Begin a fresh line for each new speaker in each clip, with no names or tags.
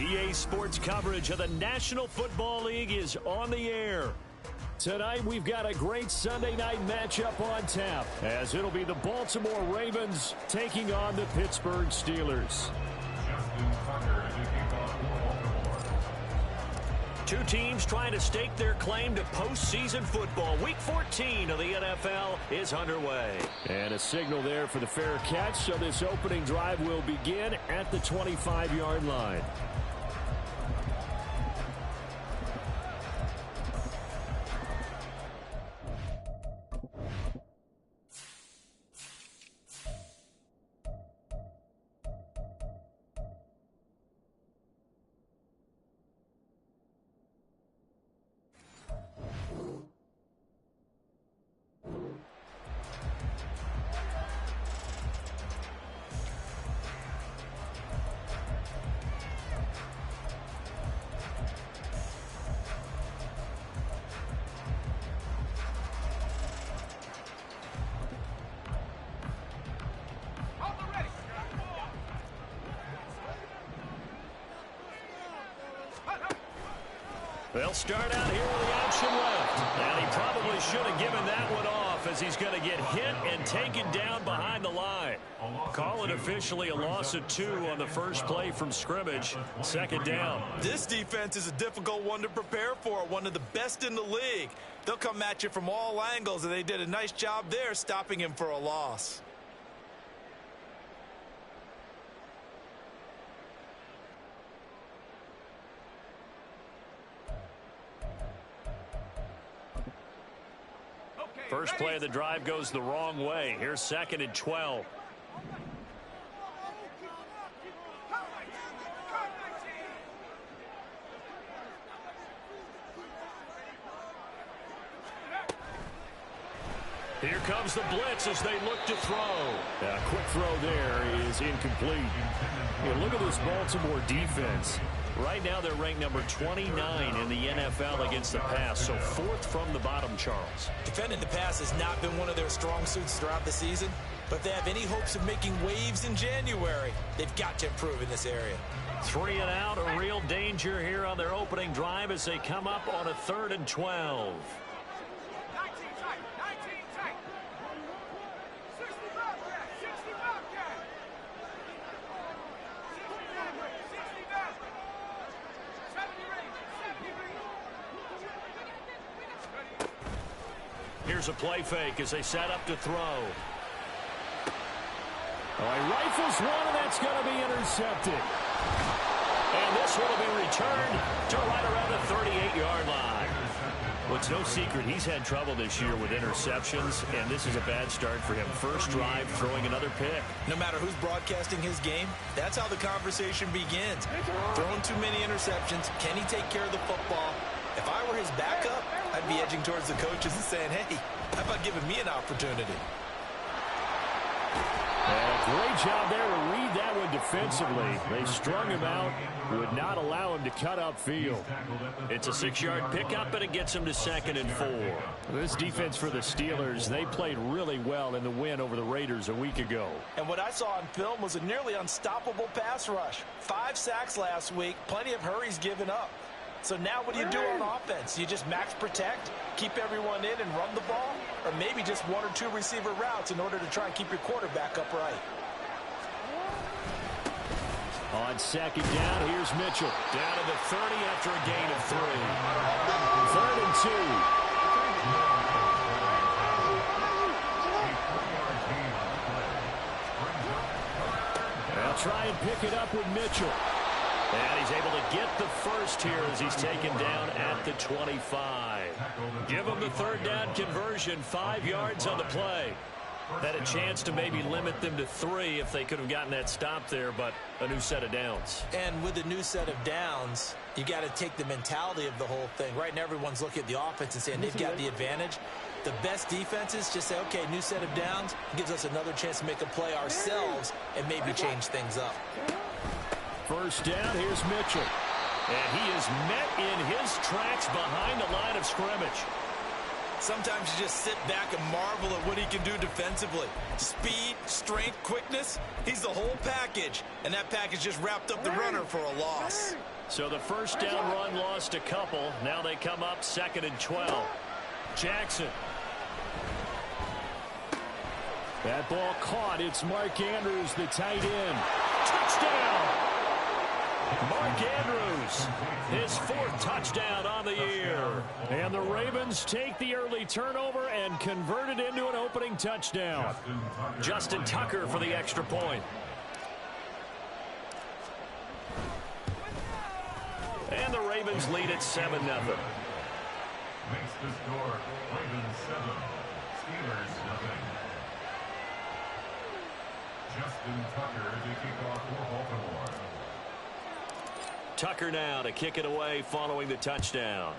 EA Sports coverage of the National Football League is on the air. Tonight, we've got a great Sunday night matchup on tap, as it'll be the Baltimore Ravens taking on the Pittsburgh Steelers. Two teams trying to stake their claim to postseason football. Week 14 of the NFL is underway. And a signal there for the fair catch, so this opening drive will begin at the 25-yard line. They'll start out here with the option left. And he probably should have given that one off, as he's going to get hit and taken down behind the line. Call it officially a loss of 2 on the first play from scrimmage. Second down.
This defense is a difficult one to prepare for, one of the best in the league. They'll come at you from all angles, and they did a nice job there stopping him for a loss.
First play of the drive goes the wrong way. Here's 2nd and 12. Here comes the blitz as they look to throw. A quick throw there is incomplete. Look at this Baltimore defense. Right now they're ranked number 29 in the NFL against the pass, so 4th from the bottom, Charles.
Defending the pass has not been one of their strong suits throughout the season, but if they have any hopes of making waves in January, they've got to improve in this area.
3 and out, a real danger here on their opening drive as they come up on a 3rd and 12. Here's a play fake as they set up to throw. Oh, he rifles one, and that's going to be intercepted. And this one will be returned to right around the 38-yard line. Well, it's no secret he's had trouble this year with interceptions, and this is a bad start for him. First drive, throwing another pick.
No matter who's broadcasting his game, that's how the conversation begins. Throwing too many interceptions, can he take care of the football? If I were his backup, I'd be edging towards the coaches and saying, hey, how about giving me an opportunity?
And a great job there to read that one defensively. They strung him out, would not allow him to cut upfield. It's a 6-yard pickup, and it gets him to 2nd and 4. This defense for the Steelers, they played really well in the win over the Raiders a week ago.
And what I saw on film was a nearly unstoppable pass rush. 5 sacks last week, plenty of hurries given up. So now what do you do on offense? You just max protect, keep everyone in and run the ball? Or maybe just 1 or 2 receiver routes in order to try and keep your quarterback upright?
On 2nd down, here's Mitchell. Down to the 30 after a gain of 3. 3rd and 2. They'll try and pick it up with Mitchell. And he's able to get the first here as he's taken down at the 25. Give him the 3rd down conversion, 5 yards on the play. Had a chance to maybe limit them to 3 if they could have gotten that stop there, but a new set of downs.
And with a new set of downs, you got to take the mentality of the whole thing. Right now everyone's looking at the offense and saying they've got the advantage. The best defenses just say, okay, new set of downs, gives us another chance to make a play ourselves and maybe change things up.
First down, here's Mitchell. And he is met in his tracks behind the line of scrimmage.
Sometimes you just sit back and marvel at what he can do defensively. Speed, strength, quickness, he's the whole package. And that package just wrapped up the runner for a loss.
So the first down run lost a couple. Now they come up 2nd and 12. Jackson. That ball caught. It's Mark Andrews, the tight end. Touchdown! Mark Andrews, his 4th touchdown on the year. And the Ravens take the early turnover and convert it into an opening touchdown. Justin Tucker for the extra point. And the Ravens lead at 7-0.
Makes the score Ravens 7, Steelers 0. Justin Tucker to kick off for Baltimore.
Tucker now to kick it away following the touchdown.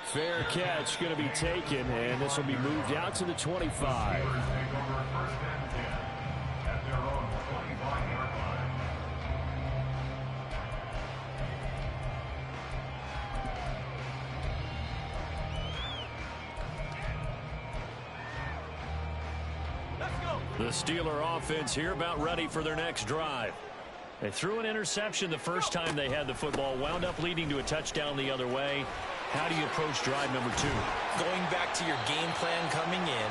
Fair catch going to be taken, and this will be moved out to the 25. The Steeler offense here about ready for their next drive. They threw an interception the first time they had the football, wound up leading to a touchdown the other way. How do you approach drive number 2?
Going back to your game plan coming in,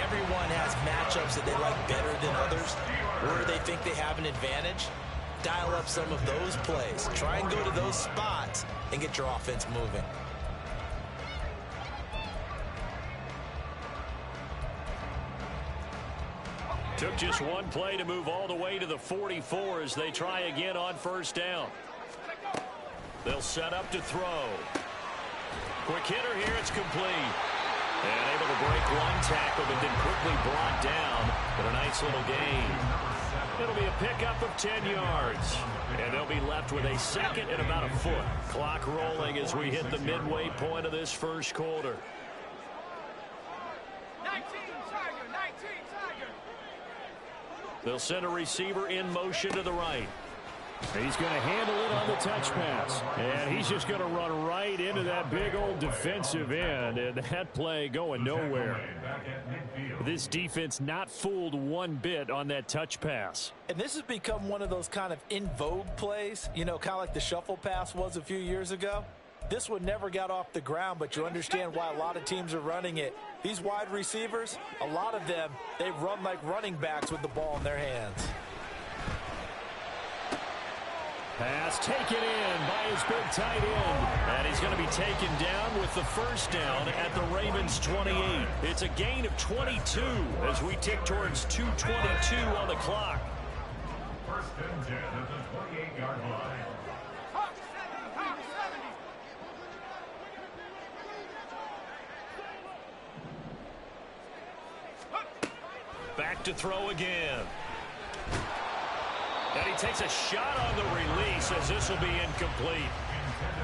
everyone has matchups that they like better than others, where they think they have an advantage. Dial up some of those plays. Try and go to those spots and get your offense moving.
Took just one play to move all the way to the 44 as they try again on first down. They'll set up to throw. Quick hitter here, it's complete. And able to break one tackle, but then quickly brought down. But a nice little gain. It'll be a pickup of 10 yards. And they'll be left with a 2nd and about a foot. Clock rolling as we hit the midway point of this first quarter.
19 Tiger, 19 Tiger.
They'll send a receiver in motion to the right. He's going to handle it on the touch pass. And he's just going to run right into that big old defensive end. And that play going nowhere. This defense not fooled one bit on that touch pass.
And this has become one of those kind of in vogue plays, you know, kind of like the shuffle pass was a few years ago. This one never got off the ground, but you understand why a lot of teams are running it. These wide receivers, a lot of them, they run like running backs with the ball in their hands.
Pass taken in by his big tight end. And he's going to be taken down with the first down at the Ravens 28. It's a gain of 22 as we tick towards 2:22 on the clock.
First and 10 at the 28-yard line.
Hawk 70, Hawk 70.
Back to throw again. And he takes a shot on the release as this will be incomplete.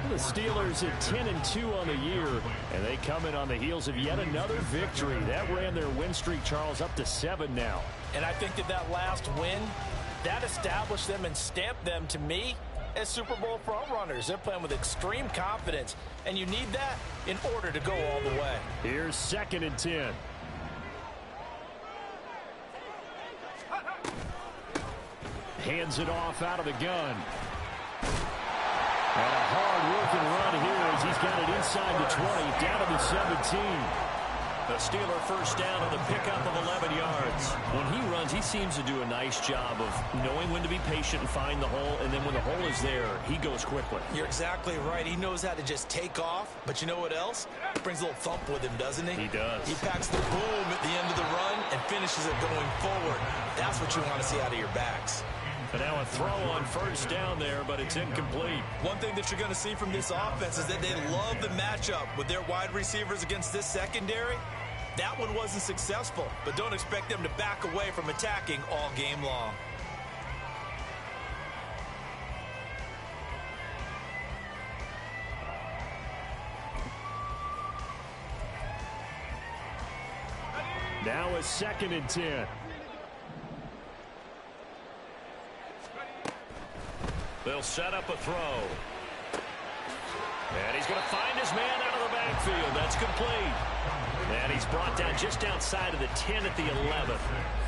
The Steelers at 10-2 on the year, and they come in on the heels of yet another victory. That ran their win streak, Charles, up to 7 now.
And I think that last win, that established them and stamped them, to me, as Super Bowl frontrunners. They're playing with extreme confidence, and you need that in order to go all the way.
Here's 2nd and 10. Hands it off out of the gun. And a hard-working run here as he's got it inside the 20, down to the 17. The Steeler first down on the pickup of 11 yards. When he runs, he seems to do a nice job of knowing when to be patient and find the hole, and then when the hole is there, he goes quickly.
You're exactly right. He knows how to just take off, but you know what else? Brings a little thump with him, doesn't he?
He does.
He packs the boom at the end of the run and finishes it going forward. That's what you want to see out of your backs.
But now a throw on first down there, but it's incomplete.
One thing that you're going to see from this offense is that they love the matchup with their wide receivers against this secondary. That one wasn't successful, but don't expect them to back away from attacking all game long.
Now a 2nd and 10. They'll set up a throw. And he's he's going to find his man out of the backfield. That's complete. And he's brought down just outside of the 10 at the 11.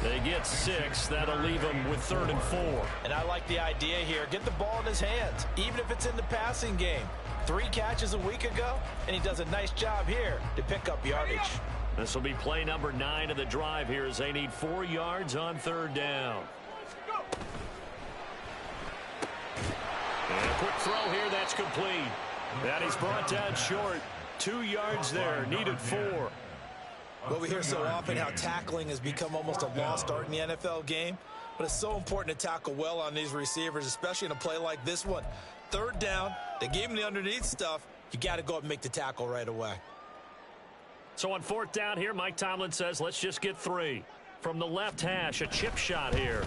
They get 6. That'll leave him with 3rd and 4.
And I like the idea here. Get the ball in his hands, even if it's in the passing game. 3 catches a week ago, and he does a nice job here to pick up yardage.
This will be play number 9 of the drive here as they need 4 yards on 3rd down. And a quick throw here, that's complete. And he's brought down short. 2 yards there, needed 4.
Well, we hear so often how tackling has become almost a lost art in the NFL game, but it's so important to tackle well on these receivers, especially in a play like this one. 3rd down, they gave him the underneath stuff. You got to go up and make the tackle right away.
So on 4th down here, Mike Tomlin says, let's just get 3. From the left hash, a chip shot here.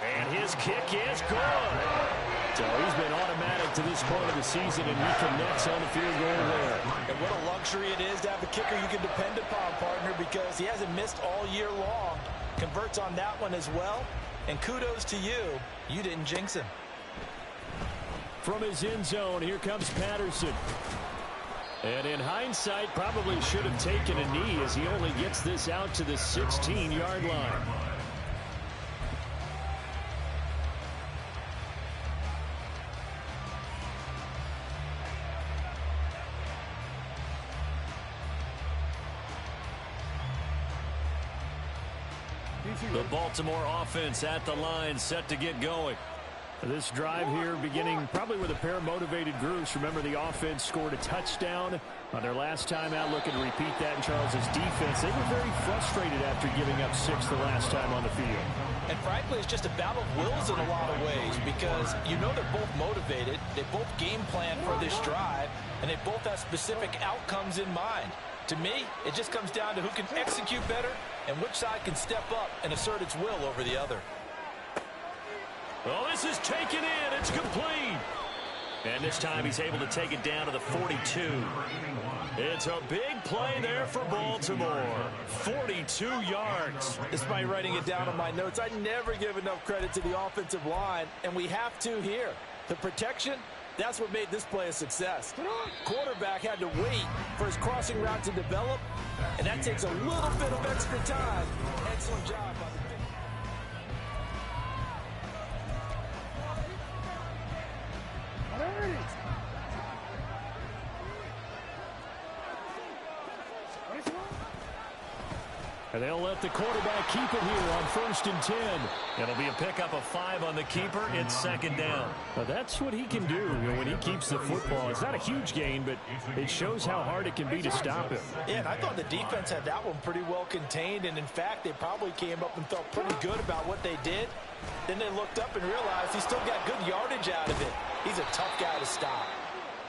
And his kick is good. So he's been automatic to this point of the season, and he connects on the field goal there.
And what a luxury it is to have a kicker you can depend upon, partner, because he hasn't missed all year long. Converts on that one as well. And kudos to you. You didn't jinx him.
From his end zone, here comes Patterson. And in hindsight, probably should have taken a knee as he only gets this out to the 16-yard line. The Baltimore offense at the line, set to get going. This drive here beginning probably with a pair of motivated groups. Remember, the offense scored a touchdown on their last time out. Looking to repeat that in Charles's defense. They were very frustrated after giving up 6 the last time on the field.
And frankly, it's just a battle of wills in a lot of ways, because you know they're both motivated. They both game plan for this drive, and they both have specific outcomes in mind. To me, it just comes down to who can execute better and which side can step up and assert its will over the other.
Well, this is taken in. It's complete. And this time he's able to take it down to the 42. It's a big play there for Baltimore. 42 yards.
Despite writing it down on my notes, I never give enough credit to the offensive line, and we have to here. The protection, that's what made this play a success. Quarterback had to wait for his crossing route to develop, and that takes a little bit of extra time. Excellent job by the
And they'll let the quarterback keep it here on 1st and 10. It'll be a pickup of 5 on the keeper. It's 2nd down. Now that's what he can do when he keeps the football. It's not a huge gain, but it shows how hard it can be to stop him.
Yeah, and I thought the defense had that one pretty well contained, and in fact, they probably came up and felt pretty good about what they did. Then they looked up and realized he still got good yardage out of it. He's a tough guy to stop.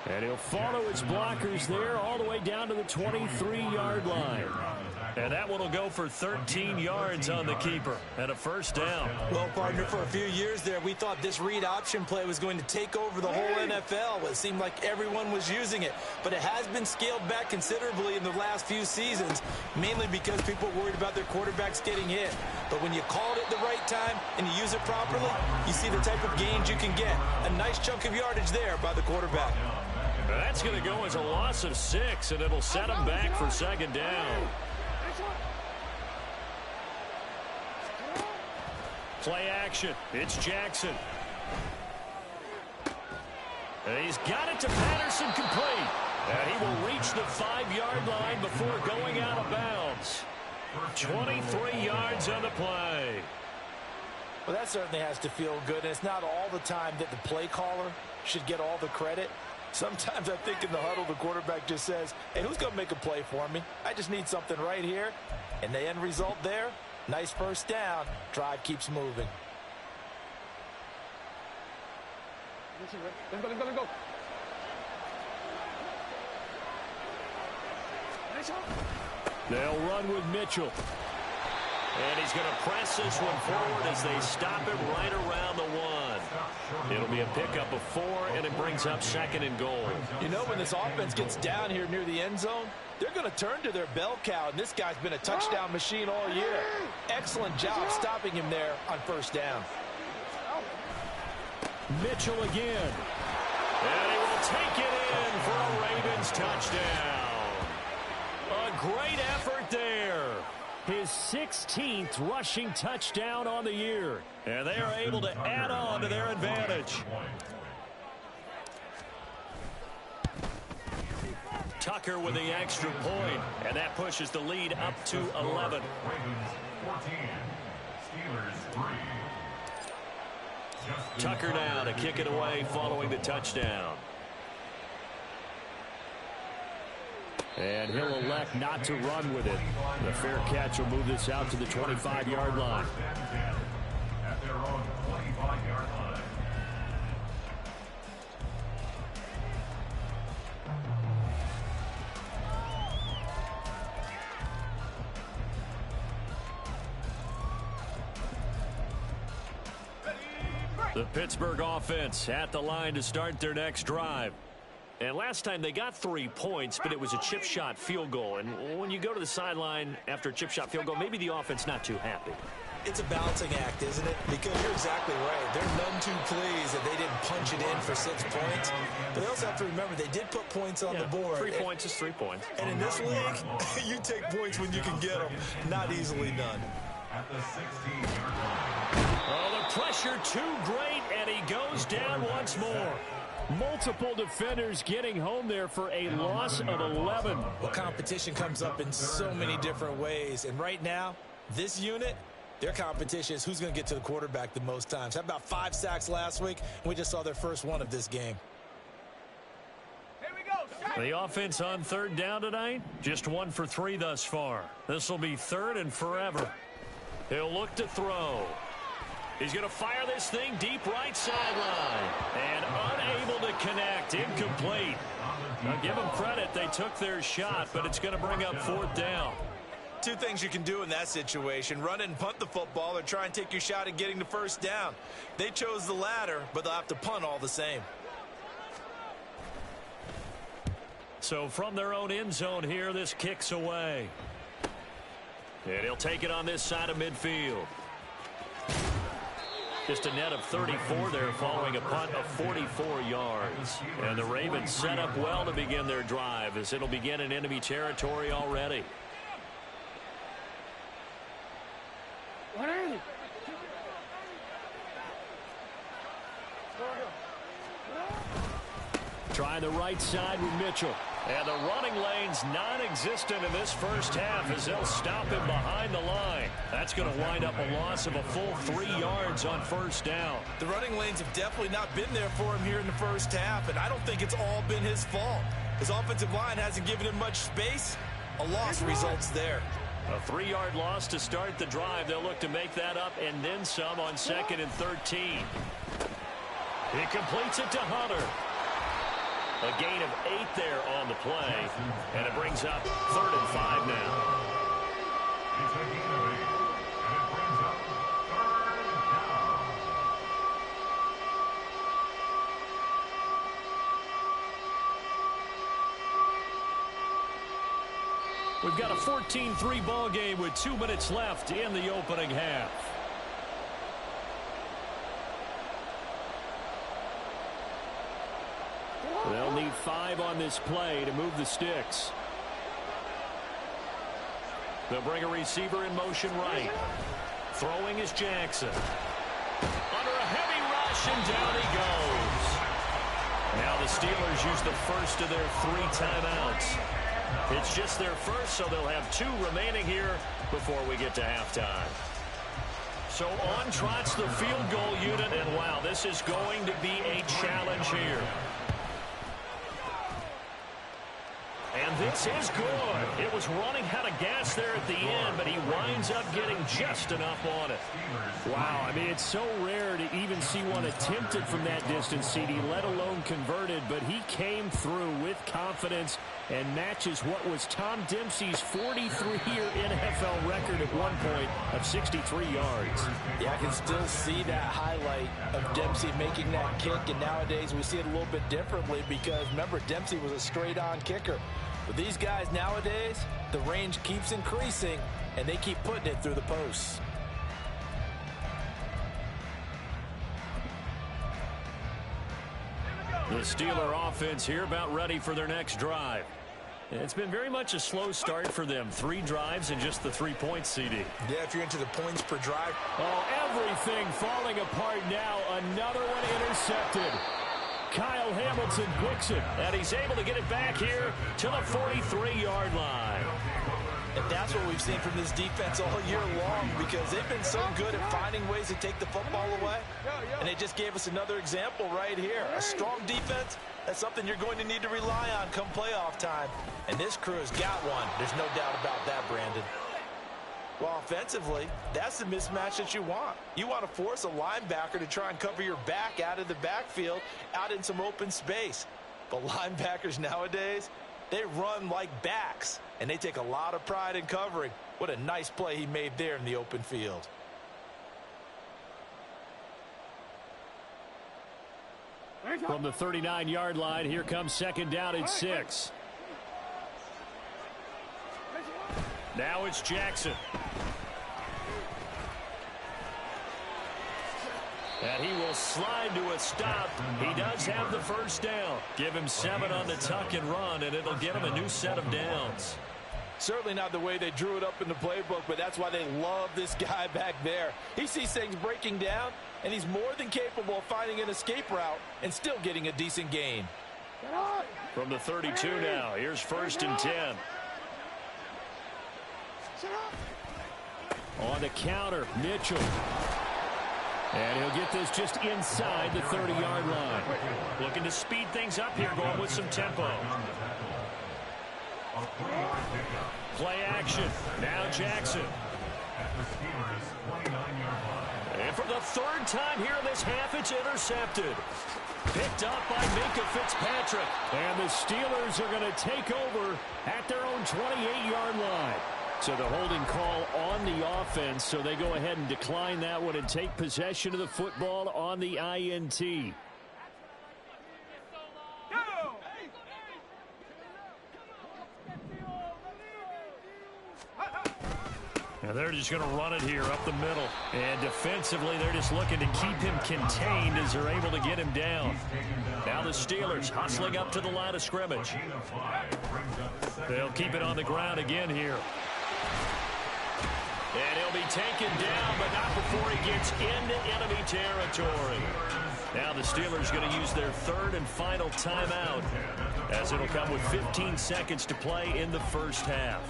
And he'll follow his blockers there all the way down to the 23-yard line. And that one will go for 13 yards on the keeper and a 1st down.
Well, partner, for a few years there, we thought this read option play was going to take over the whole NFL. It seemed like everyone was using it. But it has been scaled back considerably in the last few seasons, mainly because people are worried about their quarterbacks getting hit. But when you call it at the right time and you use it properly, you see the type of gains you can get. A nice chunk of yardage there by the quarterback.
That's going to go as a loss of 6, and it'll set him back for 2nd down. Play action. It's Jackson. And he's got it to Patterson, complete. And he will reach the 5-yard line before going out of bounds. 23 yards on the play.
Well, that certainly has to feel good, and it's not all the time that the play caller should get all the credit. Sometimes I think in the huddle, the quarterback just says, hey, who's going to make a play for me? I just need something right here. And the end result there, nice 1st down. Drive keeps moving.
Let's go.
They'll run with Mitchell. And he's going to press this one forward as they stop him right around the 1. It'll be a pickup of 4, and it brings up 2nd and goal.
You know, when this offense gets down here near the end zone, they're going to turn to their bell cow, and this guy's been a touchdown machine all year. Excellent job stopping him there on 1st down.
Mitchell again. And he will take it in Ravens touchdown. A great effort there. His 16th rushing touchdown on the year. And they are able to add on to their advantage. Tucker with the extra point, and that pushes the lead up to 11.
Ravens 14, Steelers 3.
Tucker now to kick it away following the touchdown. And he'll elect not to run with it. The fair catch will move this out to the 25-yard line.
At their own 25-yard line.
The Pittsburgh offense at the line to start their next drive. And last time they got 3 points, but it was a chip shot field goal. And when you go to the sideline after a chip shot field goal, maybe the offense not too happy.
It's a balancing act, isn't it? Because you're exactly right. They're none too pleased that they didn't punch it in for 6 points. But they also have to remember they did put points on the board.
3 points is 3 points.
And in this league, you take points when you can get them. Not easily done.
At the 16-yard line.
Oh, the pressure too great, and he goes down once more. Multiple defenders getting home there for a loss of 11.
Well, competition comes up in so many different ways. And right now, this unit, their competition is who's going to get to the quarterback the most times. How about 5 sacks last week? We just saw their first one of this game.
Here we go.
The offense on third down tonight, just 1 for 3 thus far. This will be third and forever. He'll look to throw. He's going to fire this thing deep right sideline. And unable to connect. Incomplete. Now give them credit. They took their shot, but it's going to bring up 4th down.
2 things you can do in that situation. Run and punt the football or try and take your shot at getting the first down. They chose the latter, but they'll have to punt all the same.
So from their own end zone here, this kicks away. And he'll take it on this side of midfield. Just a net of 34 there following a punt of 44 yards. And the Ravens set up well to begin their drive as it'll begin in enemy territory already. Trying the right side with Mitchell. And the running lane's non-existent in this first half as they'll stop him behind the line. That's going to wind up a loss of a full 3 yards on first down.
The running lanes have definitely not been there for him here in the first half, and I don't think it's all been his fault. His offensive line hasn't given him much space. A loss results there.
A 3-yard loss to start the drive. They'll look to make that up and then some on 2nd and 13. He completes it to Hunter. A gain of 8 there on the play, and it brings up 3rd and 5 now.
It's a gain of 8, and it brings up 3rd down.
We've got a 14-3 ball game with 2 minutes left in the opening half. They'll need 5 on this play to move the sticks. They'll bring a receiver in motion right. Throwing is Jackson. Under a heavy rush, and down he goes. Now the Steelers use the first of their 3 timeouts. It's just their first, so they'll have 2 remaining here before we get to halftime. So on trots the field goal unit, and wow, this is going to be a challenge here. And this is good. It was running out of gas there at the end, but he winds up getting just enough on it. Wow, I mean, it's so rare to even see one attempted from that distance, CD, let alone converted, but he came through with confidence and matches what was Tom Dempsey's 43-year NFL record at one point of 63 yards.
Yeah, I can still see that highlight of Dempsey making that kick, and nowadays we see it a little bit differently because, remember, Dempsey was a straight-on kicker. But these guys nowadays, the range keeps increasing, and they keep putting it through the posts.
The Steeler offense here about ready for their next drive. It's been very much a slow start for them. 3 drives and just the 3 points, CD.
Yeah, if you're into the points per drive.
Oh, everything falling apart now. Another one intercepted. Kyle Hamilton picks it, and he's able to get it back here to the 43-yard line.
And that's what we've seen from this defense all year long, because they've been so good at finding ways to take the football away. And they just gave us another example right here. A strong defense, that's something you're going to need to rely on come playoff time. And this crew has got one. There's no doubt about that, Brandon. Well, offensively, that's the mismatch that you want. You want to force a linebacker to try and cover your back out of the backfield, out in some open space. But linebackers nowadays, they run like backs, and they take a lot of pride in covering. What a nice play he made there in the open field.
From the 39-yard line, here comes second down and 6. Now it's Jackson. And he will slide to a stop. He does have the first down. Give him 7 on the tuck and run, and it'll get him a new set of downs.
Certainly not the way they drew it up in the playbook, but that's why they love this guy back there. He sees things breaking down, and he's more than capable of finding an escape route and still getting a decent gain.
From the 32 now, here's 1st and 10. On the counter, Mitchell. And he'll get this just inside the 30-yard line. Looking to speed things up here, going with some tempo. Play action. Now Jackson. And for the 3rd time here in this half, it's intercepted. Picked up by Minkah Fitzpatrick. And the Steelers are going to take over at their own 28-yard line. So the holding call on the offense, so they go ahead and decline that one and take possession of the football on the INT. Now they're just going to run it here up the middle. And defensively, they're just looking to keep him contained as they're able to get him down. Now the Steelers hustling up to the line of scrimmage. They'll keep it on the ground again here. And he'll be taken down, but not before he gets into enemy territory. Now the Steelers going to use their 3rd and final timeout, as it'll come with 15 seconds to play in the first half.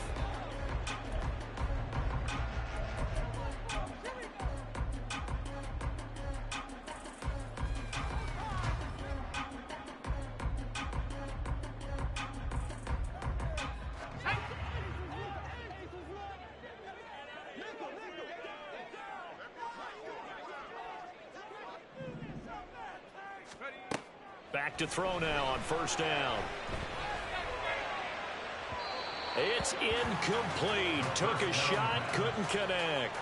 Back to throw now on 1st down. It's incomplete. Took a shot, couldn't connect.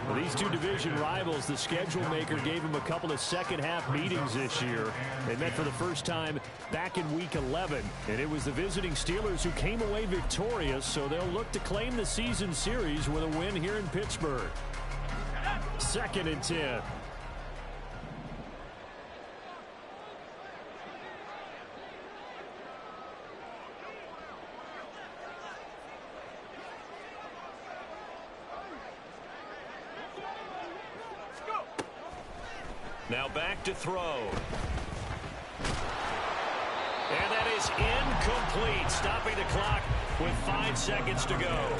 Well, these two division rivals, the schedule maker gave them a couple of second-half meetings this year. They met for the first time back in Week 11, and it was the visiting Steelers who came away victorious, so they'll look to claim the season series with a win here in Pittsburgh. 2nd and 10. Now back to throw. And that is incomplete, stopping the clock with 5 seconds to go.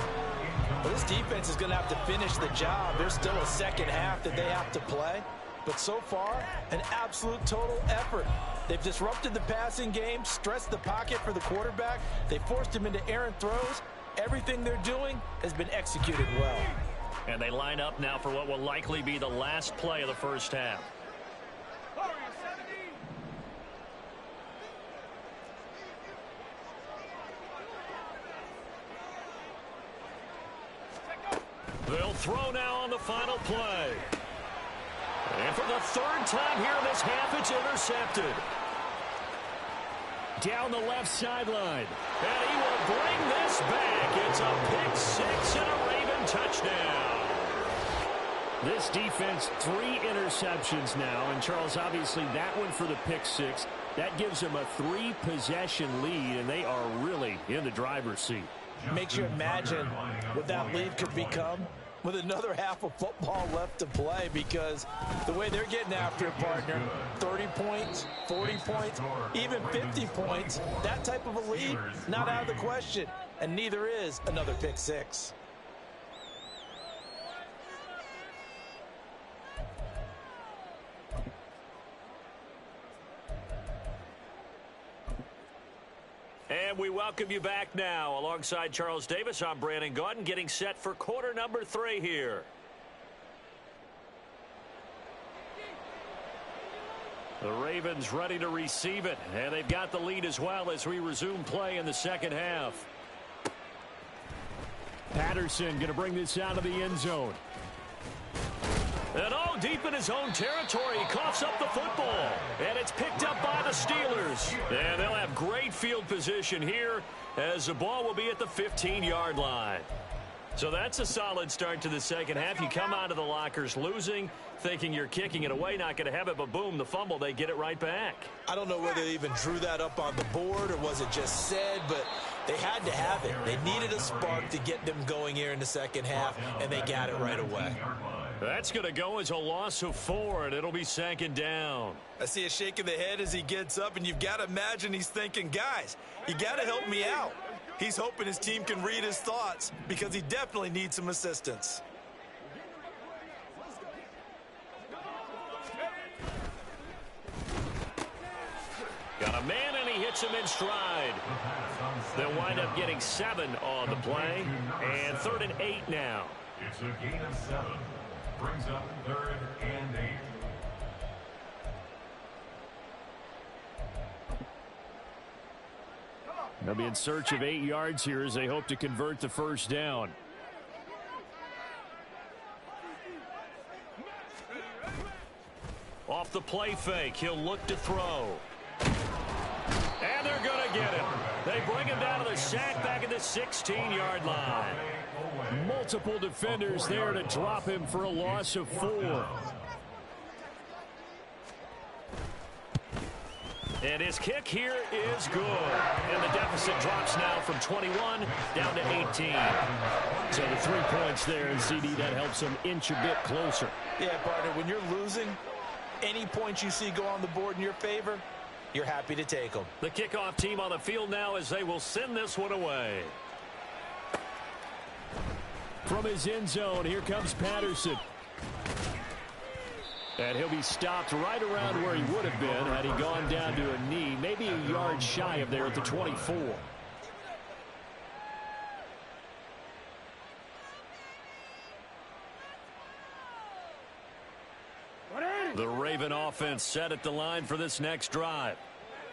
Well, this defense is going to have to finish the job. There's still a second half that they have to play. But so far, an absolute total effort. They've disrupted the passing game, stressed the pocket for the quarterback. They forced him into errant throws. Everything they're doing has been executed well.
And they line up now for what will likely be the last play of the first half. They'll throw now on the final play. And for the 3rd time here in this half, it's intercepted. Down the left sideline. And he will bring this back. It's a pick 6 and a Raven touchdown. This defense, 3 interceptions now. And Charles, obviously that one for the pick 6. That gives them a 3-possession lead, and they are really in the driver's seat.
Makes you imagine what that lead could become with another half of football left to play, because the way they're getting after it, partner, 30 points, 40 points, even 50 points, that type of a lead, not out of the question, and neither is another pick six.
And we welcome you back now. Alongside Charles Davis, I'm Brandon Gaudin, getting set for quarter number 3 here. The Ravens ready to receive it, and they've got the lead as well as we resume play in the second half. Patterson going to bring this out of the end zone. And all deep in his own territory, he coughs up the football. And it's picked up by the Steelers. And they'll have great field position here as the ball will be at the 15-yard line. So that's a solid start to the second half. You come out of the lockers losing, thinking you're kicking it away, not going to have it, but boom, the fumble, they get it right back.
I don't know whether they even drew that up on the board or was it just said, but they had to have it. They needed a spark to get them going here in the second half, and they got it right away.
That's going to go as a loss of 4, and it'll be second down.
I see a shake of the head as he gets up, and you've got to imagine he's thinking, guys, you got to help me out. He's hoping his team can read his thoughts because he definitely needs some assistance.
Got a man, and he hits him in stride. They'll wind up getting 7 on the play, and 3rd and 8 now.
It's a gain of 7. Brings up 3rd and 8.
They'll be in search of 8 yards here as they hope to convert the first down. Off the play fake, he'll look to throw. And they're going to get him. They bring him down to the sack back at the 16-yard line. Multiple defenders there to drop him for a loss of 4. And his kick here is good. And the deficit drops now from 21 down to 18. So the 3 points there, and CD, that helps him inch a bit closer.
Yeah, partner, when you're losing, any points you see go on the board in your favor, you're happy to take them.
The kickoff team on the field now as they will send this one away. From his end zone, here comes Patterson. And he'll be stopped right around where he would have been had he gone down to a knee, maybe a yard shy of there at the 24. The Raven offense set at the line for this next drive.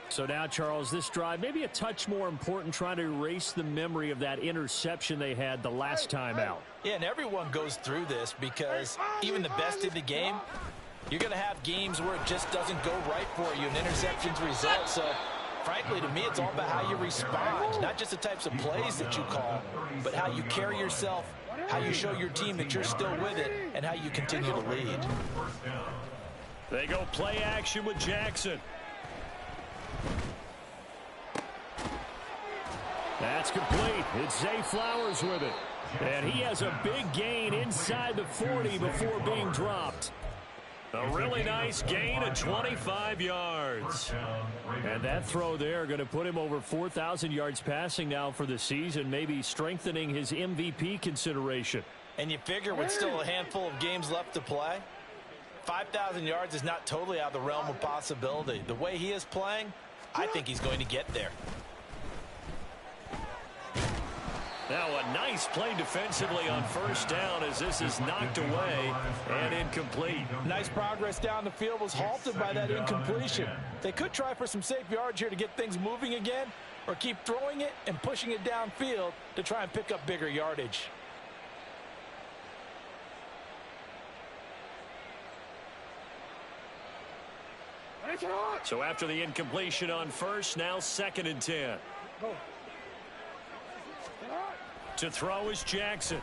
So now, Charles, this drive maybe a touch more important, trying to erase the memory of that interception they had the last time out.
Yeah, and everyone goes through this because even the best in the game, you're going to have games where it just doesn't go right for you, and interceptions result. So, frankly, to me, it's all about how you respond, not just the types of plays that you call, but how you carry yourself, how you show your team that you're still with it, and how you continue to lead.
They go play action with Jackson. That's complete. It's Zay Flowers with it. And he has a big gain inside the 40 before being dropped. A really nice gain of 25 yards. And that throw there going to put him over 4,000 yards passing now for the season, maybe strengthening his MVP consideration.
And you figure with still a handful of games left to play, 5,000 yards is not totally out of the realm of possibility. The way he is playing, I think he's going to get there.
Now a nice play defensively on first down as this is knocked away and incomplete.
Nice progress down the field, was halted by that incompletion. They could try for some safe yards here to get things moving again, or keep throwing it and pushing it downfield to try and pick up bigger yardage.
So after the incompletion on first, now 2nd and 10. To throw is Jackson.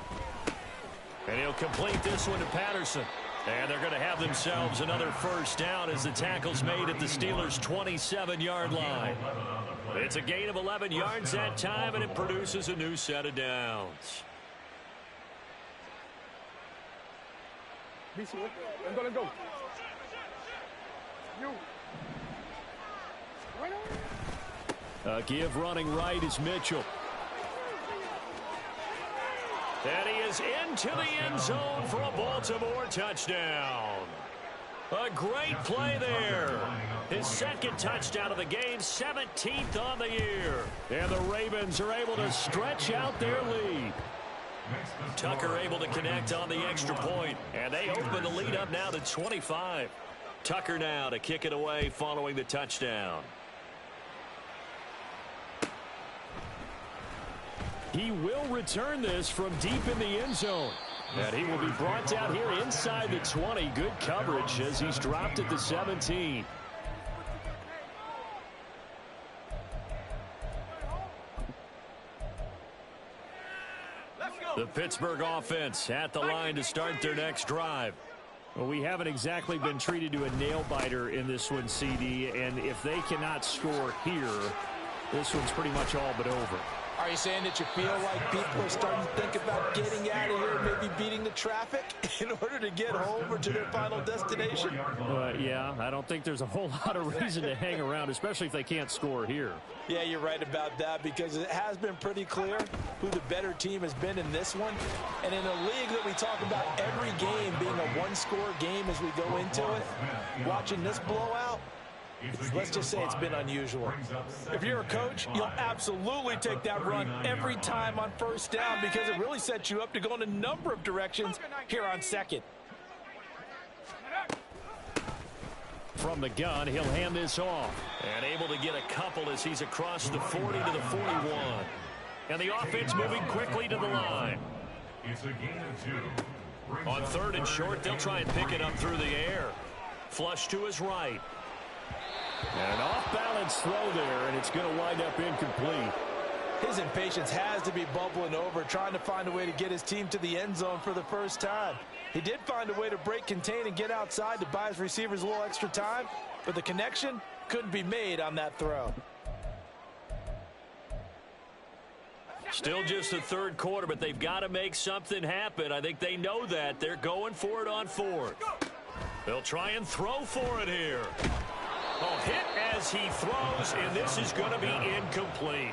And he'll complete this one to Patterson. And they're going to have themselves another first down as the tackle's made at the Steelers' 27-yard line. It's a gain of 11 yards that time, and it produces a new set of downs.
Let's go.
Give running right is Mitchell. And he is into the end zone for a Baltimore touchdown. A great play there. His second touchdown of the game, 17th on the year. And the Ravens are able to stretch out their lead. Tucker able to connect on the extra point. And they open the lead up now to 25. Tucker now to kick it away following the touchdown. He will return this from deep in the end zone. And he will be brought down here inside the 20. Good coverage as he's dropped at the 17. The Pittsburgh offense at the line to start their next drive.
Well, we haven't exactly been treated to a nail-biter in this one, CD. And if they cannot score here, this one's pretty much all but over.
Are you saying that you feel like people are starting to think about getting out of here, maybe beating the traffic in order to get home or to their final destination?
Yeah, I don't think there's a whole lot of reason to hang around, especially if they can't score here.
Yeah, you're right about that because it has been pretty clear who the better team has been in this one. And in a league that we talk about every game being a one-score game as we go into it, watching this blowout, let's just say it's been unusual. If you're a coach, you'll absolutely take that run every time on first down because it really sets you up to go in a number of directions here on second.
From the gun, he'll hand this off. And able to get a couple as he's across the 40 to the 41. And the offense moving quickly to the line.
It's a gain of 2.
On third and short, they'll try and pick it up through the air. Flush to his right. And an off-balance throw there, and it's going to wind up incomplete.
His impatience has to be bubbling over, trying to find a way to get his team to the end zone for the first time. He did find a way to break, contain, and get outside to buy his receivers a little extra time, but the connection couldn't be made on that throw.
Still just the third quarter, but they've got to make something happen. I think they know that. They're going for it on fourth. They'll try and throw for it here. Oh, hit as he throws, and this is going to be incomplete.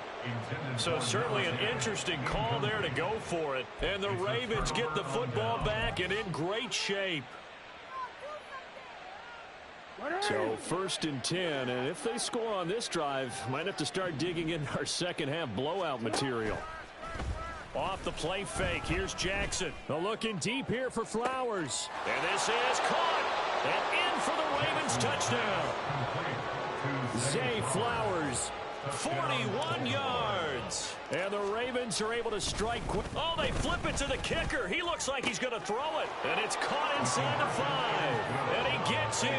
So certainly an interesting call there to go for it. And the Ravens get the football back and in great shape. So first and 10, and if they score on this drive, might have to start digging in our second half blowout material. Off the play fake, here's Jackson. Looking deep here for Flowers. And this is caught. And in for the Ravens touchdown. Zay Flowers, 41 yards. And the Ravens are able to strike quick. Oh, they flip it to the kicker. He looks like he's going to throw it. And it's caught inside the 5. And he gets in.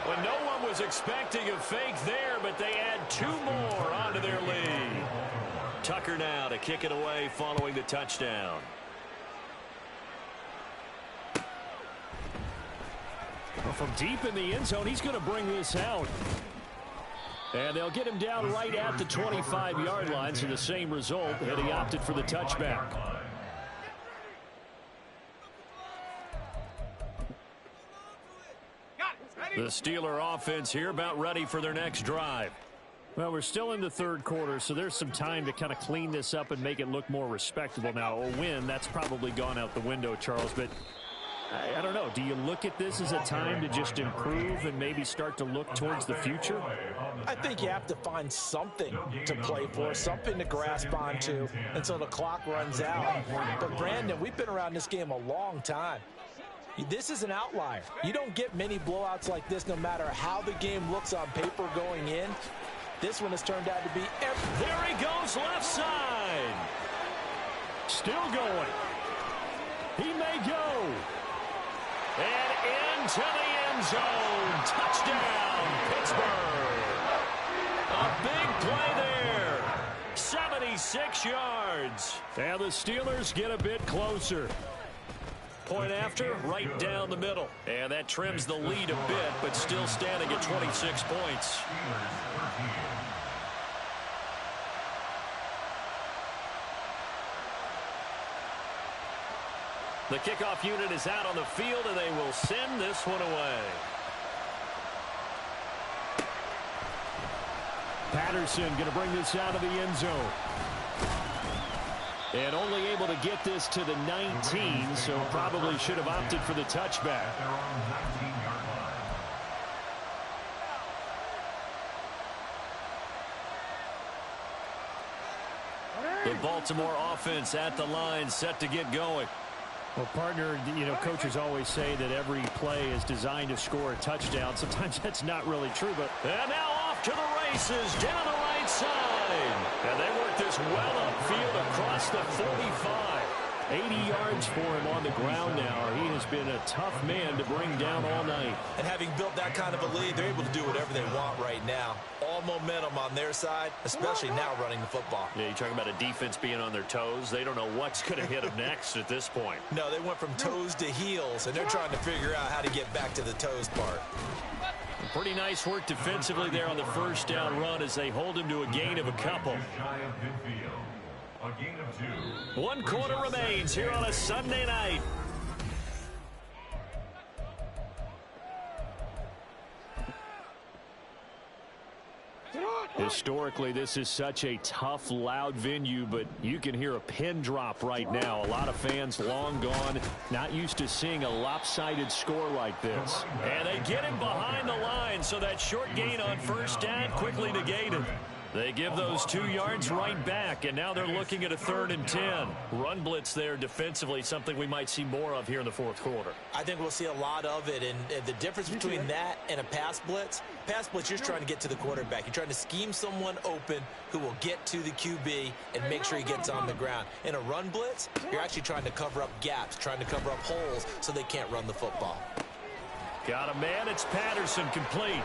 Well, no one was expecting a fake there, but they add 2 more onto their lead. Tucker now to kick it away following the touchdown. Well, from deep in the end zone, he's going to bring this out. And they'll get him down right at the 25-yard line, so the same result, and he opted for the touchback. The Steeler offense here about ready for their next drive.
Well, we're still in the third quarter, so there's some time to kind of clean this up and make it look more respectable. Now, a win, that's probably gone out the window, Charles, but I don't know. Do you look at this as a time to just improve and maybe start to look towards the future?
I think you have to find something to play for, something to grasp onto until the clock runs out. But, Brandon, we've been around this game a long time. This is an outlier. You don't get many blowouts like this no matter how the game looks on paper going in. This one has turned out to be
There he goes left side. Still going. He may go. And into the end zone. Touchdown, Pittsburgh. A big play there. 76 yards. And the Steelers get a bit closer. point after, right down the middle. And that trims the lead a bit, but still standing at 26 points. The kickoff unit is out on the field, and they will send this one away.
Patterson going to bring this out of the end zone. And only able to get this to the 19, so probably should have opted for the touchback.
The Baltimore offense at the line, set to get going.
Well, partner, you know, coaches always say that every play is designed to score a touchdown. Sometimes that's not really true, but...
And now off to the races, down the right side. And they work this well upfield across the 45.
80 yards for him on the ground now. He has been a tough man to bring down all night.
And having built that kind of a lead, they're able to do whatever they want right now. All momentum on their side, especially now running the football.
Yeah, you're talking about a defense being on their toes. They don't know what's going to hit them next at this point.
No, they went from toes to heels, and they're trying to figure out how to get back to the toes part.
Pretty nice work defensively there on the first down run as they hold him to a gain of a couple.
A gain of 2.
1 quarter remains here on a Sunday night.
Historically, this is such a tough, loud venue, but you can hear a pin drop right now. A lot of fans long gone, not used to seeing a lopsided score like this.
And they get him behind the line, so that short gain on first down quickly negated. They give those 2 yards right back, and now they're looking at a 3rd and 10. Run blitz there defensively, something we might see more of here in the fourth quarter.
I think we'll see a lot of it, and the difference between that and a pass blitz, you're just trying to get to the quarterback. You're trying to scheme someone open who will get to the QB and make sure he gets on the ground. In a run blitz, you're actually trying to cover up gaps, trying to cover up holes so they can't run the football.
Got a man, it's Patterson, complete.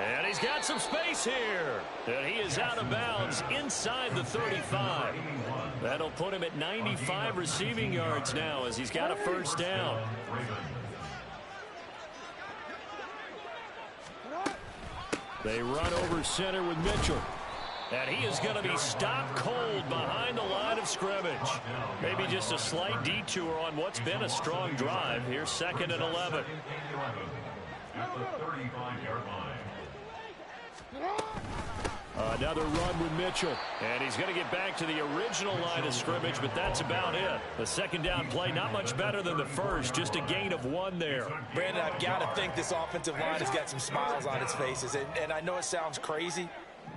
And he's got some space here. And he is out of bounds inside the 35. That'll put him at 95 receiving yards now as he's got a first down.
They run over center with Mitchell.
And he is going to be stopped cold behind the line of scrimmage. Maybe just a slight detour on what's been a strong drive. Here's 2nd and 11.
At the 35-yard line.
Another run with Mitchell.
And he's going to get back to the original line of scrimmage, but that's about it. The second down play, not much better than the first, just a gain of 1 there.
Brandon, I've got to think this offensive line has got some smiles on its faces. And I know it sounds crazy,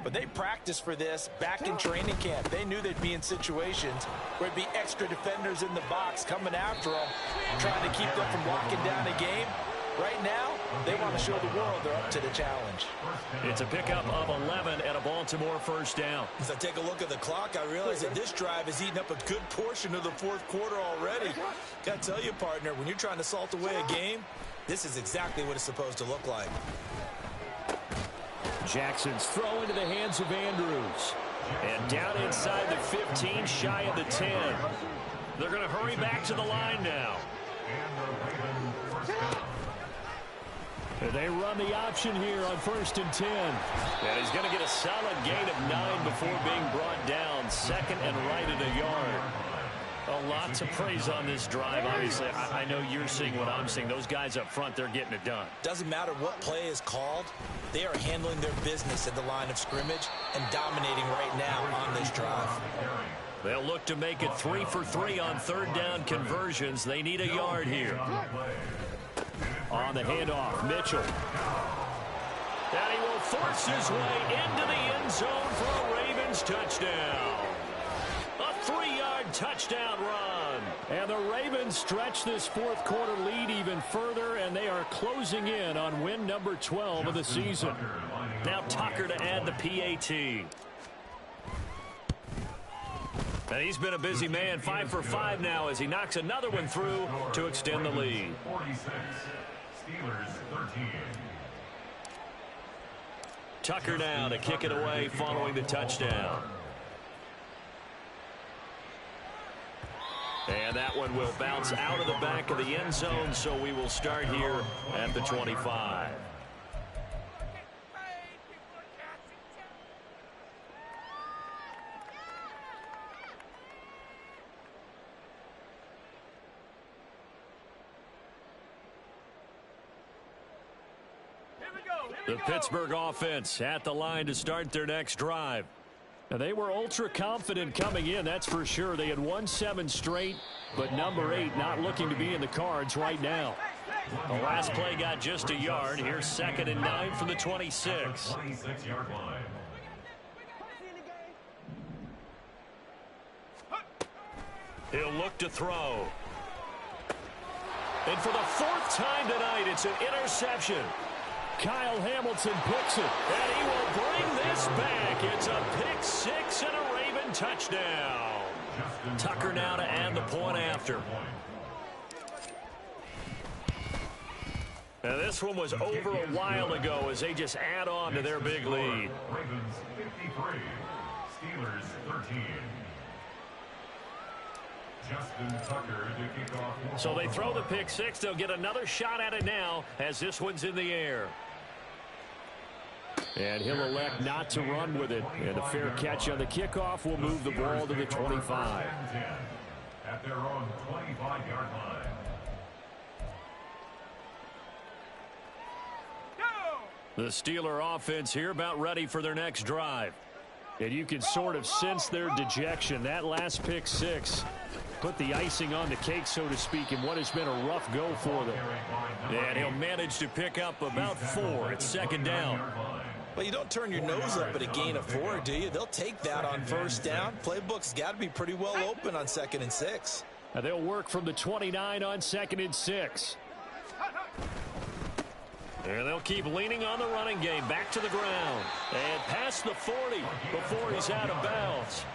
but they practiced for this back in training camp. They knew they'd be in situations where it'd be extra defenders in the box coming after them, trying to keep them from locking down a game. Right now, they want to show the world they're up to the challenge.
It's a pickup of 11 and a Baltimore first down.
As I take a look at the clock, I realize that this drive has eaten up a good portion of the fourth quarter already. Got to tell you, partner, when you're trying to salt away a game, this is exactly what it's supposed to look like.
Jackson's throw into the hands of Andrews.
And down inside the 15, shy of the 10. They're going to hurry back to the line now.
They run the option here on 1st and 10.
And he's going to get a solid gain of 9 before being brought down. 2nd and right at a yard. A lot to praise on this drive. Obviously, I know you're seeing what I'm seeing. Those guys up front, they're getting it done.
Doesn't matter what play is called. They are handling their business at the line of scrimmage and dominating right now on this drive.
They'll look to make it 3 for 3 on 3rd down conversions. They need a yard here.
On the handoff, Mitchell.
And he will force his way into the end zone for a Ravens touchdown. A 3-yard touchdown run.
And the Ravens stretch this fourth quarter lead even further, and they are closing in on win number 12 of the season.
Now Tucker to add the PAT. And he's been a busy man, 5 for 5 now as he knocks another one through to extend the lead.
46. Steelers 13.
Tucker now to kick it away following the touchdown. And that one will bounce out of the back of the end zone, so we will start here at the 25. The Pittsburgh offense at the line to start their next drive.
Now, they were ultra confident coming in, that's for sure. They had won 7 straight, but number 8 not looking to be in the cards right now.
The last play got just a yard. Here's 2nd and 9 from the 26.
26-yard line.
He'll look to throw. And for the 4th time tonight, it's an interception.
Kyle Hamilton picks it.
And he will bring this back. It's a pick 6 and a Raven touchdown. Tucker now to add the point after. Now this one was over a while ago as they just add on to their big lead.
Ravens 53, Steelers 13. Justin Tucker to kick off.
So they throw the pick 6. They'll get another shot at it now as this one's in the air.
And he'll elect not to run with it. And a fair catch on the kickoff will move the ball to the 25.
At their own 25-yard line.
The Steeler offense here about ready for their next drive.
And you can sort of sense their dejection. That last pick 6 put the icing on the cake, so to speak, in what has been a rough go for them.
And he'll manage to pick up about 4. It's 2nd down.
Well, you don't turn your nose up at a gain of 4, do you? They'll take that on 1st down. Playbook's got to be pretty well open on 2nd and 6.
Now they'll work from the 29 on 2nd and 6.
And they'll keep leaning on the running game. Back to the ground. And past the 40 before he's out of bounds.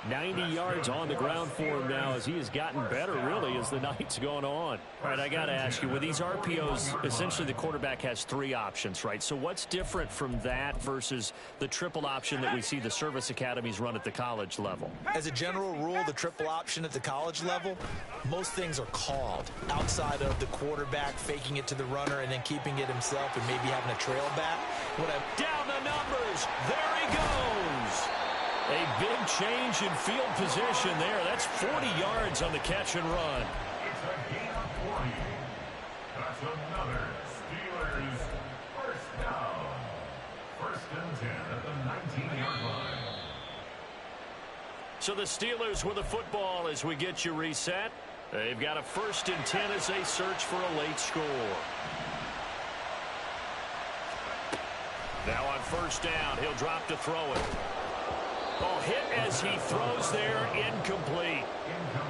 90 yards on the ground for him now as he has gotten better, really, as the night's gone on.
All right, I got to ask you, with these RPOs, essentially the quarterback has 3 options, right? So what's different from that versus the triple option that we see the service academies run at the college level?
As a general rule, the triple option at the college level, most things are called outside of the quarterback faking it to the runner and then keeping it himself and maybe having a trail back.
Down the numbers. There he goes. A big change in field position there. That's 40 yards on the catch and run.
It's a gain of 40. That's another Steelers first down. 1st and 10 at the 19-yard line.
So the Steelers with the football as we get you reset. They've got a 1st and 10 as they search for a late score. Now on 1st down, he'll drop to throw it. Ball hit as he throws there, incomplete.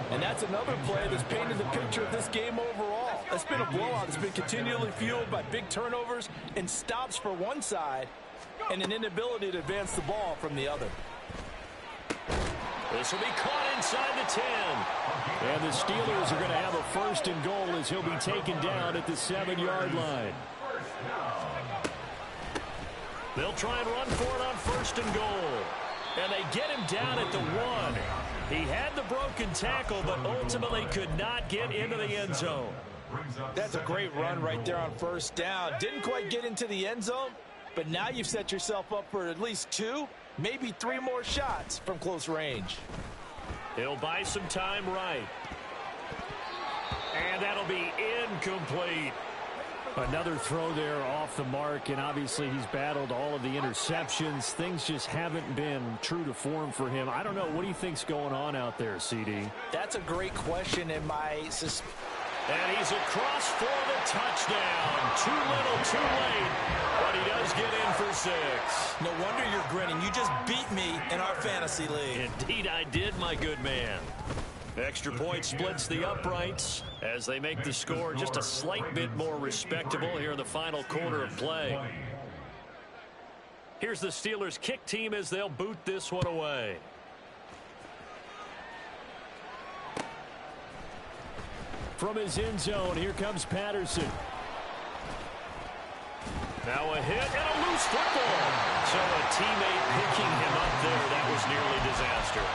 And that's another play that's painted the picture of this game overall. It's been a blowout. It's been continually fueled by big turnovers and stops for one side and an inability to advance the ball from the other.
This will be caught inside the 10.
And the Steelers are going to have a 1st and goal as he'll be taken down at the 7-yard line.
They'll try and run for it on 1st and goal. And they get him down at the 1. He had the broken tackle, but ultimately could not get into the end zone.
That's a great run right there on 1st down. Didn't quite get into the end zone, but now you've set yourself up for at least 2, maybe 3 more shots from close range.
He'll buy some time right. And that'll be incomplete.
Another throw there off the mark, and obviously he's battled all of the interceptions. Things just haven't been true to form for him. I don't know. What do you think's going on out there, CD?
That's a great question, and
and he's across for the touchdown. Too little, too late, but he does get in for 6.
No wonder you're grinning. You just beat me in our fantasy league.
Indeed I did, my good man. Extra point splits the uprights as they make the score just a slight bit more respectable here in the final quarter of play. Here's the Steelers kick team as they'll boot this one away.
From his end zone, here comes Patterson.
Now a hit and a loose football. So a teammate picking him up there. That was nearly disaster.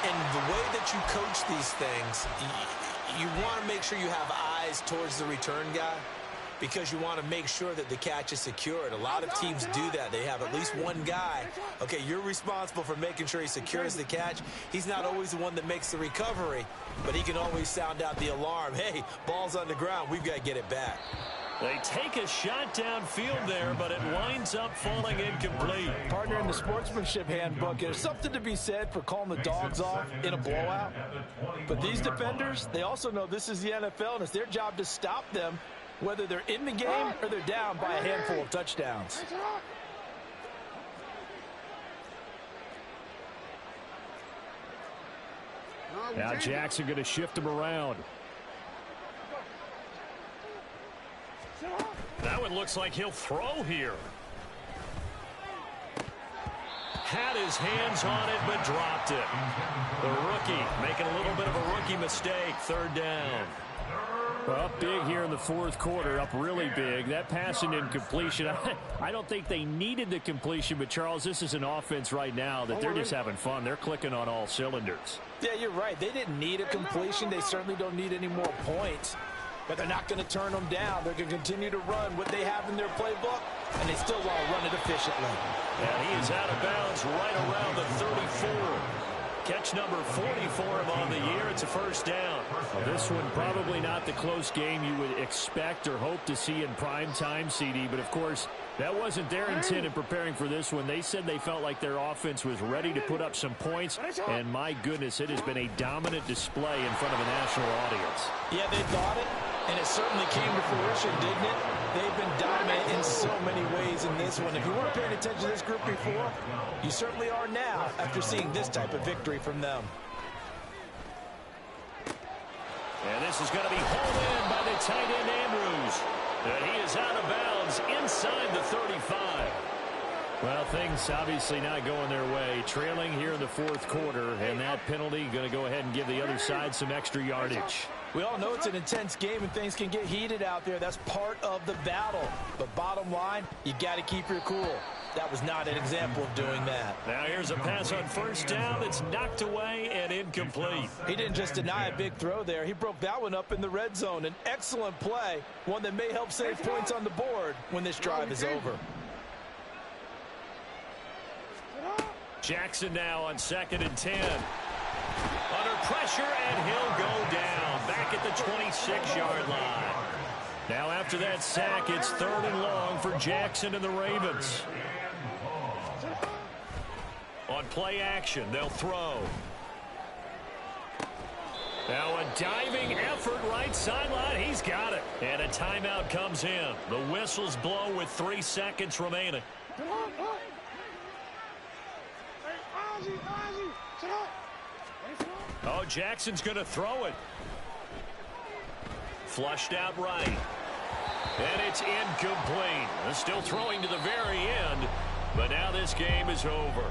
And the way that you coach these things, you want to make sure you have eyes towards the return guy because you want to make sure that the catch is secured. A lot of teams do that. They have at least one guy. Okay, you're responsible for making sure he secures the catch. He's not always the one that makes the recovery, but he can always sound out the alarm. Hey, ball's on the ground. We've got to get it back.
They take a shot downfield there, but it winds up falling incomplete.
Partner, in the sportsmanship handbook, there's something to be said for calling the dogs off in a blowout. But these defenders, they also know this is the NFL, and it's their job to stop them, whether they're in the game or they're down by a handful of touchdowns.
Now Jackson going to shift him around.
That one looks like he'll throw here. Had his hands on it, but dropped it. The rookie making a little bit of a rookie mistake. Third down.
Well, up big here in the fourth quarter, up really big. That pass and incompletion, I don't think they needed the completion, but, Charles, this is an offense right now that they're just having fun. They're clicking on all cylinders.
Yeah, you're right. They didn't need a completion. They certainly don't need any more points. But they're not going to turn them down. They're going to continue to run what they have in their playbook, and they still want to run it efficiently.
And he is out of bounds right around the 34. Catch number 40 for him on the year. It's a first down.
Well, this one probably not the close game you would expect or hope to see in prime time, CD. But, of course, that wasn't their intent in preparing for this one. They said they felt like their offense was ready to put up some points. And, my goodness, it has been a dominant display in front of a national audience.
Yeah, they thought it. And it certainly came to fruition, didn't it? They've been dominant in so many ways in this one. If you weren't paying attention to this group before, you certainly are now after seeing this type of victory from them.
And this is going to be hauled in by the tight end Andrews. And he is out of bounds inside the 35.
Well, things obviously not going their way. Trailing here in the fourth quarter, and that penalty going to go ahead and give the other side some extra yardage.
We all know it's an intense game and things can get heated out there. That's part of the battle. But bottom line, you got to keep your cool. That was not an example of doing that.
Now here's a pass on first down that's knocked away and incomplete.
He didn't just deny a big throw there. He broke that one up in the red zone. An excellent play, one that may help save points on the board when this drive is over.
Jackson now on 2nd and 10. Under pressure, and he'll go down back at the 26-yard line. Now after that sack, it's 3rd and long for Jackson and the Ravens. On play action, they'll throw. Now a diving effort right sideline. He's got it. And a timeout comes in. The whistles blow with 3 seconds remaining. Oh, Jackson's going to throw it. Flushed out right. And it's incomplete. They're still throwing to the very end, but now this game is over.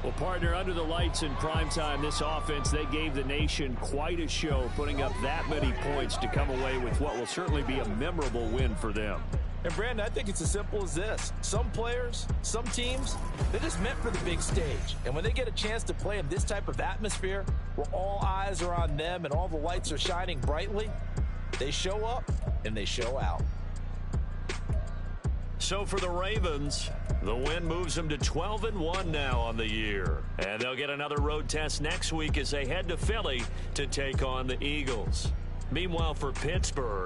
Well, partner, under the lights in primetime, this offense, they gave the nation quite a show, putting up that many points to come away with what will certainly be a memorable win for them.
And, Brandon, I think it's as simple as this. Some players, some teams, they're just meant for the big stage. And when they get a chance to play in this type of atmosphere where all eyes are on them and all the lights are shining brightly, they show up and they show out.
So for the Ravens, the win moves them to 12-1 now on the year. And they'll get another road test next week as they head to Philly to take on the Eagles. Meanwhile, for Pittsburgh,